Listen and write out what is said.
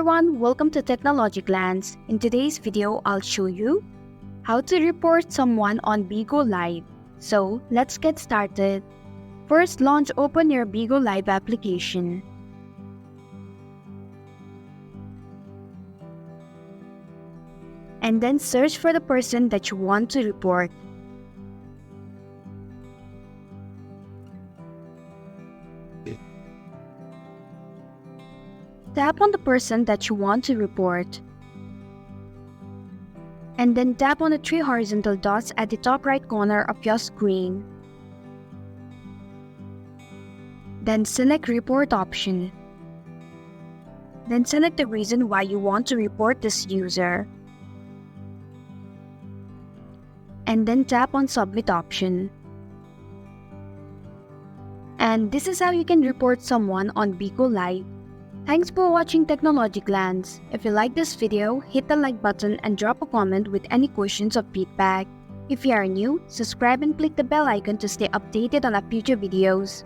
everyone, welcome to Technology Glance. In today's video, I'll show you how to report someone on Bigo Live. So, let's get started. First, open your Bigo Live application. And then search for the person that you want to report. Tap on the person that you want to report. And then tap on the three horizontal dots at the top right corner of your screen. Then select Report option. Then select the reason why you want to report this user. And then tap on Submit option. And this is how you can report someone on Bigo Live. Thanks for watching Technology Glance. If you like this video, hit the like button and drop a comment with any questions or feedback. If you are new, subscribe and click the bell icon to stay updated on our future videos.